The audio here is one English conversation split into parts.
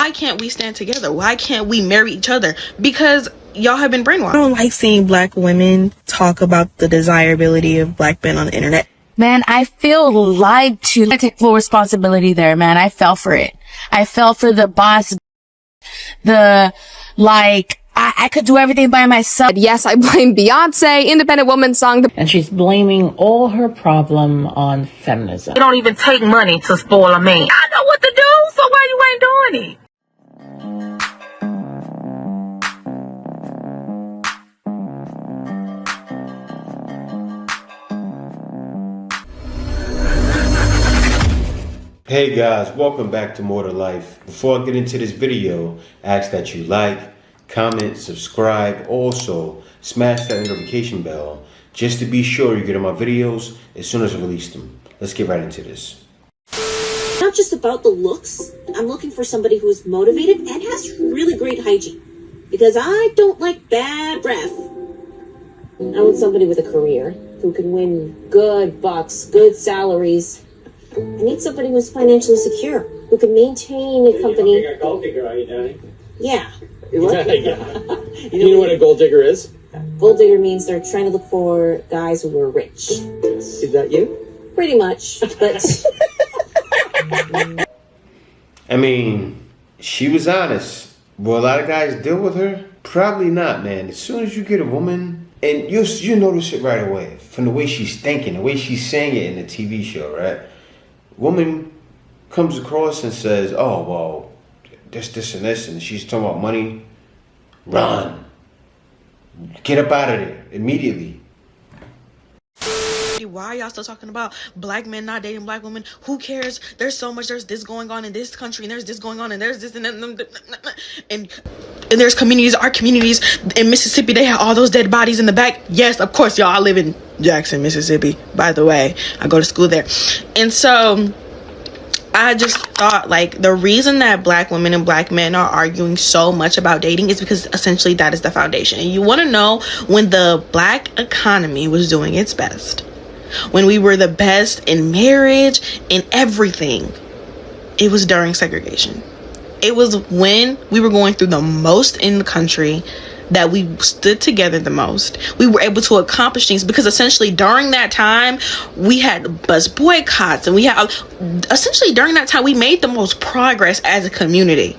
why can't we stand together? Why can't we marry each other? Because y'all have been brainwashed. I don't like seeing black women talk about the desirability of black men on the internet. Man, I feel lied to. I take full responsibility there, man. I fell for it. I fell for the boss, I could do everything by myself. Yes, I blame Beyonce, independent woman song. And she's blaming all her problem on feminism. It don't even take money to spoil a man. I know what to do, so why you ain't doing it? Hey guys, welcome back to More to Life. Before I get into this video, I ask that you like, comment, subscribe, also smash that notification bell just to be sure you get my videos as soon as I release them. Let's get right into this. Not just about the looks. I'm looking for somebody who's motivated and has really great hygiene, because I don't like bad breath. I want somebody with a career who can win good bucks, good salaries. I need somebody who's financially secure, who can maintain a company. You're a gold digger, are you, Danny? Yeah. Yeah. You know what a gold digger is? Gold digger means they're trying to look for guys who are rich. Is that you? Pretty much, but... I mean, she was honest. Will a lot of guys deal with her? Probably not, man. As soon as you get a woman, and you notice it right away, from the way she's thinking, the way she's saying it in the TV show, right? Woman comes across and says, oh, well, this, and this, and she's talking about money. Run. Get up out of there immediately. Why are y'all still talking about black men not dating black women? Who cares? There's so much. There's this going on in this country, and there's this going on, and there's this, and there's communities. Our communities in Mississippi, they have all those dead bodies in the back. Yes, of course, y'all. I live in Jackson, Mississippi. By the way, I go to school there, and so I just thought, like, the reason that black women and black men are arguing so much about dating is because essentially that is the foundation. And you want to know when the black economy was doing its best, when we were the best in marriage, in everything, it was during segregation. It was when we were going through the most in the country that we stood together the most. We were able to accomplish things because essentially during that time we had bus boycotts, and we had essentially during that time we made the most progress as a community.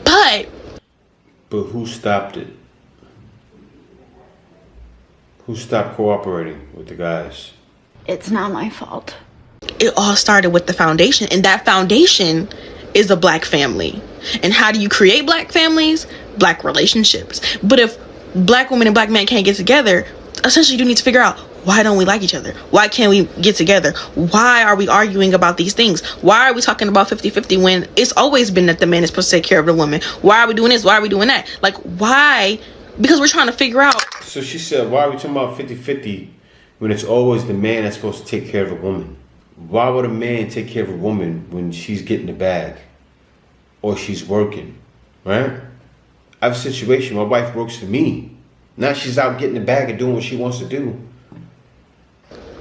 But who stopped it? Who stopped cooperating with the guys? It's not my fault. It all started with the foundation, and that foundation is a black family. And how do you create black families? Black relationships. But if black women and black men can't get together, essentially you need to figure out, why don't we like each other? Why can't we get together? Why are we arguing about these things? Why are we talking about 50-50 when it's always been that the man is supposed to take care of the woman? Why are we doing this? Why are we doing that? Like, why? Because we're trying to figure out. So she said, why are we talking about 50-50 when it's always the man that's supposed to take care of a woman? Why would a man take care of a woman when she's getting the bag or she's working, right? I have a situation, my wife works for me. Now she's out getting the bag and doing what she wants to do.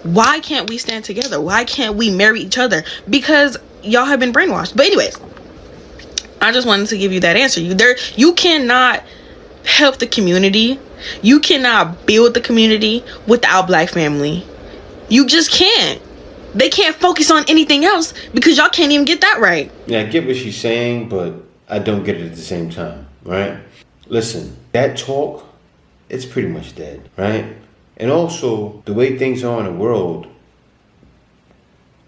Why can't we stand together? Why can't we marry each other? Because y'all have been brainwashed. But anyways, I just wanted to give you that answer. You cannot help the community. You cannot build the community without black family. You just can't. They can't focus on anything else because y'all can't even get that right. Yeah, I get what she's saying, but I don't get it at the same time, right? Listen, that talk, it's pretty much dead, right? And also, the way things are in the world,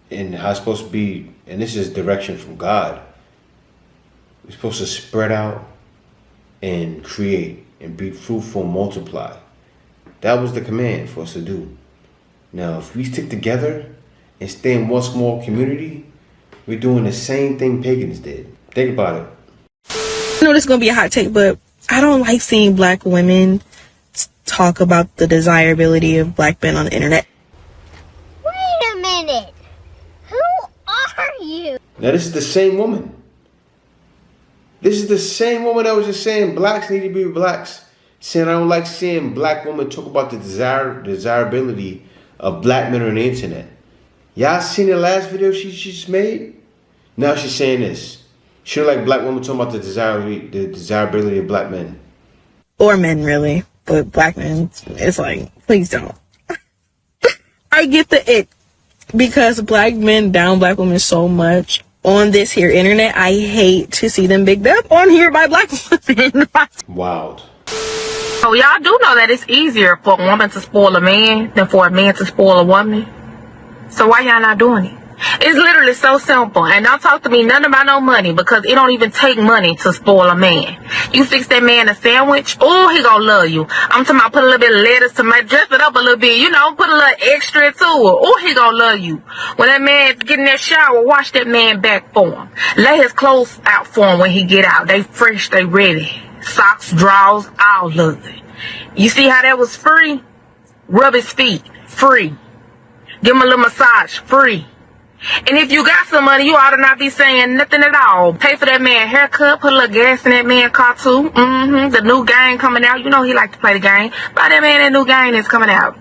and how it's supposed to be, and this is direction from God, we're supposed to spread out and create and be fruitful and multiply. That was the command for us to do. Now, if we stick together and stay in one small community, we're doing the same thing pagans did. Think about it. I know this is going to be a hot take, but I don't like seeing black women talk about the desirability of black men on the internet. Wait a minute. Who are you? Now, this is the same woman. This is the same woman that was just saying blacks need to be blacks. Saying I don't like seeing black women talk about the desirability of black men on the internet. Y'all seen the last video she just made? Now she's saying this. She don't like black women talking about the desirability of black men. Or men, really. But black men, it's like, please don't. I get the it. Because black men down black women so much on this here internet, I hate to see them bigged up on here by black women. Wild. So y'all do know that it's easier for a woman to spoil a man than for a man to spoil a woman. So why y'all not doing it? It's literally so simple. And don't talk to me nothing about no money, because it don't even take money to spoil a man. You fix that man a sandwich, oh, he gonna love you. I'm talking about put a little bit of lettuce, tomato, dress it up a little bit, put a little extra to it. Oh, he gonna love you. When that man get in that shower, wash that man back for him. Lay his clothes out for him when he get out. They fresh, they ready. Socks, drawers, all of it. You see how that was free? Rub his feet, free. Give him a little massage, free. And if you got some money, you ought to not be saying nothing at all. Pay for that man haircut, put a little gas in that man car too. The new game coming out. He like to play the game. Buy that man that new game that's coming out.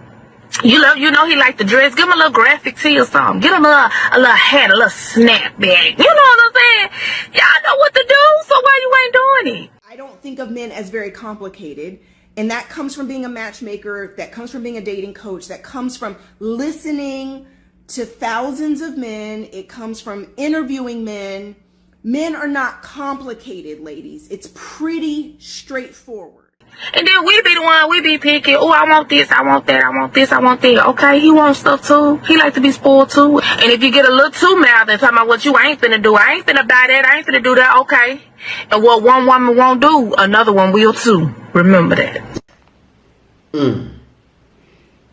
He like to dress. Give him a little graphic tee or something. Get him a little hat, a little snapback. You know what I'm saying? Y'all know what to do, so why you ain't doing it? I don't think of men as very complicated. And that comes from being a matchmaker. That comes from being a dating coach. That comes from listening to thousands of men. It comes from interviewing men. Men are not complicated, ladies. It's pretty straightforward. And then we be the one, we be picky. Oh, I want this, I want that, I want this, I want that. Okay, he wants stuff too. He like to be spoiled too. And if you get a little too mad and talking about what you ain't finna do, I ain't finna buy that, I ain't finna do that, okay. And what one woman won't do, another one will too. Remember that.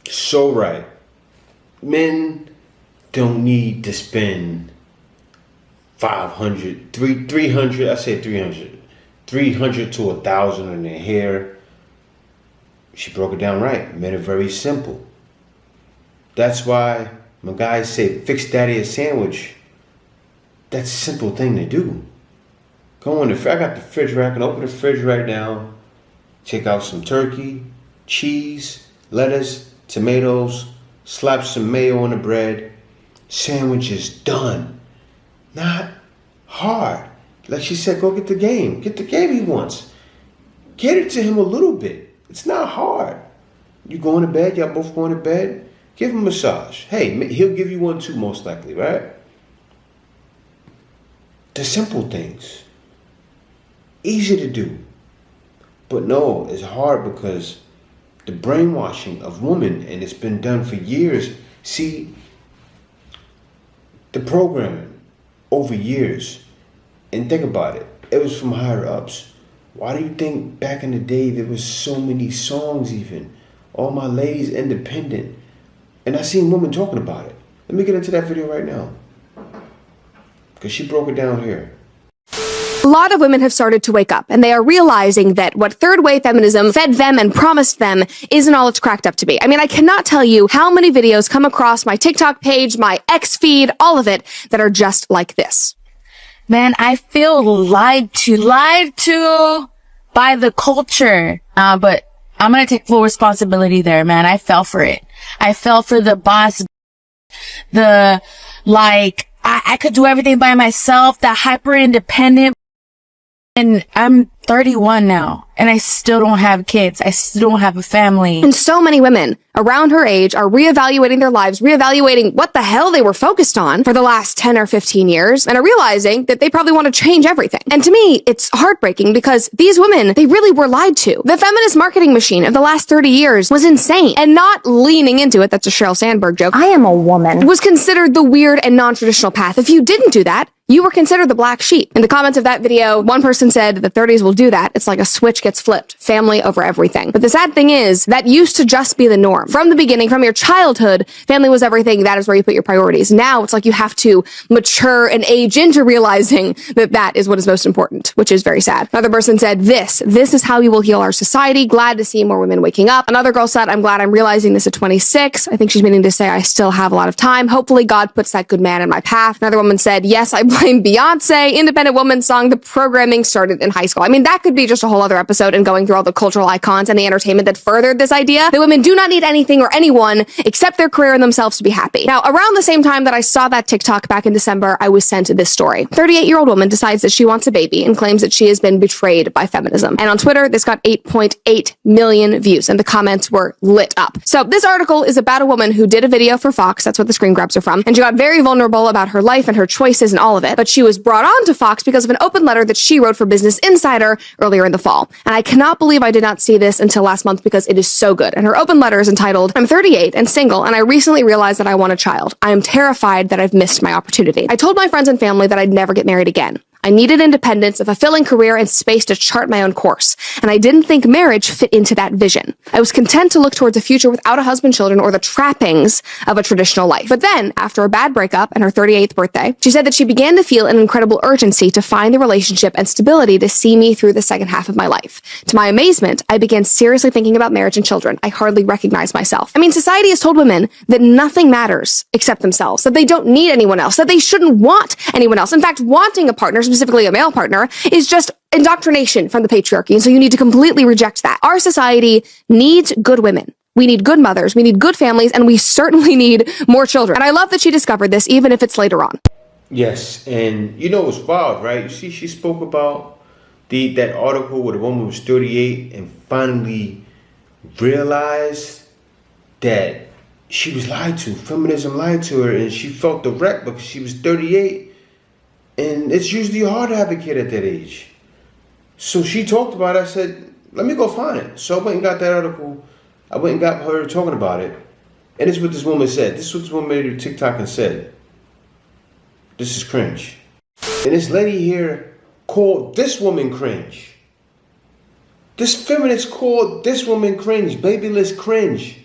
So right. Men don't need to spend 500, 300, I say 300 to 1,000 on their hair. She broke it down right. Men are very simple. That's why when guys say fix daddy a sandwich, that's a simple thing to do. Go in the I got the fridge rack, and open the fridge right now. Take out some turkey, cheese, lettuce, tomatoes, slap some mayo on the bread. Sandwich is done. Not hard. Like she said, go get the game. Get the game he wants. Get it to him a little bit. It's not hard. You going to bed, y'all both going to bed, give him a massage. Hey, he'll give you one too, most likely, right? The simple things. Easy to do. But no, it's hard because the brainwashing of women, and it's been done for years. See, the programming over years, and think about it, it was from higher ups. Why do you think back in the day there was so many songs even? All my ladies independent. And I seen women talking about it. Let me get into that video right now, because she broke it down here. A lot of women have started to wake up, and they are realizing that what third wave feminism fed them and promised them isn't all it's cracked up to be. I mean, I cannot tell you how many videos come across my TikTok page, my X feed, all of it, that are just like this. Man, I feel lied to by the culture. But I'm going to take full responsibility there, man. I fell for it. I fell for the boss, I could do everything by myself, that hyper independent. And I'm 31 now, and I still don't have kids. I still don't have a family. And so many women around her age are reevaluating their lives, reevaluating what the hell they were focused on for the last 10 or 15 years, and are realizing that they probably want to change everything. And to me, it's heartbreaking because these women, they really were lied to. The feminist marketing machine of the last 30 years was insane. And not leaning into it, that's a Sheryl Sandberg joke, I am a woman, was considered the weird and non-traditional path. If you didn't do that, you were considered the black sheep. In the comments of that video, one person said the 30s will do that. It's like a switch gets flipped. Family over everything. But the sad thing is, that used to just be the norm. From the beginning, from your childhood, family was everything. That is where you put your priorities. Now it's like you have to mature and age into realizing that that is what is most important, which is very sad. Another person said, this is how we will heal our society. Glad to see more women waking up. Another girl said, I'm glad I'm realizing this at 26. I think she's meaning to say I still have a lot of time. Hopefully God puts that good man in my path. Another woman said, yes, I blame Beyonce, independent woman song, the programming started in high school. I mean, that could be just a whole other episode and going through all the cultural icons and the entertainment that furthered this idea that women do not need anything or anyone except their career and themselves to be happy. Now, around the same time that I saw that TikTok back in December, I was sent this story. 38-year-old woman decides that she wants a baby and claims that she has been betrayed by feminism. And on Twitter, this got 8.8 million views and the comments were lit up. So this article is about a woman who did a video for Fox. That's what the screen grabs are from. And she got very vulnerable about her life and her choices and all of it. But she was brought on to Fox because of an open letter that she wrote for Business Insider earlier in the fall. And I cannot believe I did not see this until last month because it is so good. And her open letter is entitled, "I'm 38 and single, and I recently realized that I want a child. I am terrified that I've missed my opportunity. I told my friends and family that I'd never get married again. I needed independence, a fulfilling career, and space to chart my own course. And I didn't think marriage fit into that vision. I was content to look towards a future without a husband, children, or the trappings of a traditional life. But then, after a bad breakup and her 38th birthday, she said that she began to feel an incredible urgency to find the relationship and stability to see me through the second half of my life. To my amazement, I began seriously thinking about marriage and children. I hardly recognize myself. I mean, society has told women that nothing matters except themselves, that they don't need anyone else, that they shouldn't want anyone else. In fact, wanting a partner, specifically a male partner, is just indoctrination from the patriarchy. And so you need to completely reject that. Our society needs good women. We need good mothers. We need good families. And we certainly need more children. And I love that she discovered this, even if it's later on. Yes, and you know it's wild, right? You see, she spoke about that article where the woman was 38 and finally realized that she was lied to. Feminism lied to her, and she felt the wreck because she was 38. And it's usually hard to have a kid at that age. So she talked about it. I said, let me go find it. So I went and got that article. I went and got her talking about it. And this is what this woman said. This is what this woman made her TikTok and said. This is cringe. And this lady here called this woman cringe. This feminist called this woman cringe. Babyless cringe.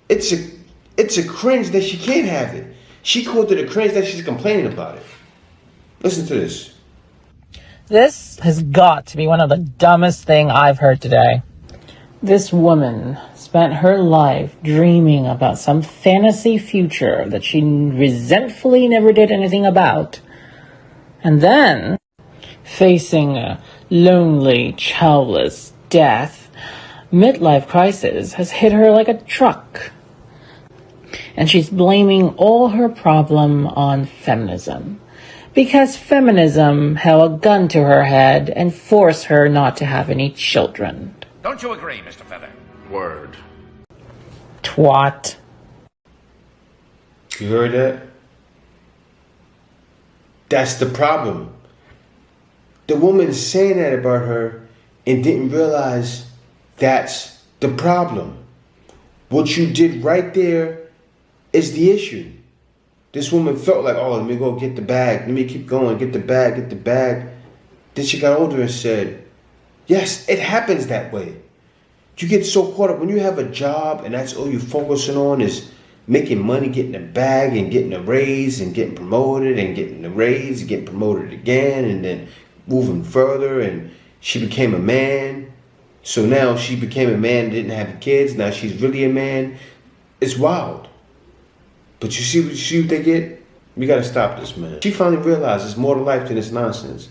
It's a cringe that she can't have it. She called it a cringe that she's complaining about it. Listen to this. This has got to be one of the dumbest things I've heard today. This woman spent her life dreaming about some fantasy future that she resentfully never did anything about. And then, facing a lonely, childless death, midlife crisis has hit her like a truck. And she's blaming all her problem on feminism. Because feminism held a gun to her head and forced her not to have any children. Don't you agree, Mr. Feather? Word. Twat. You heard that? That's the problem. The woman is saying that about her and didn't realize that's the problem. What you did right there is the issue. This woman felt like, oh, let me go get the bag. Let me keep going. Get the bag, get the bag. Then she got older and said, yes, it happens that way. You get so caught up when you have a job and that's all you're focusing on is making money, getting a bag and getting a raise and getting promoted and getting a raise and getting promoted again and then moving further. And she became a man. So now she became a man and didn't have kids. Now she's really a man. It's wild. But you see what they get? We gotta stop this, man. She finally realized there's more to life than this nonsense.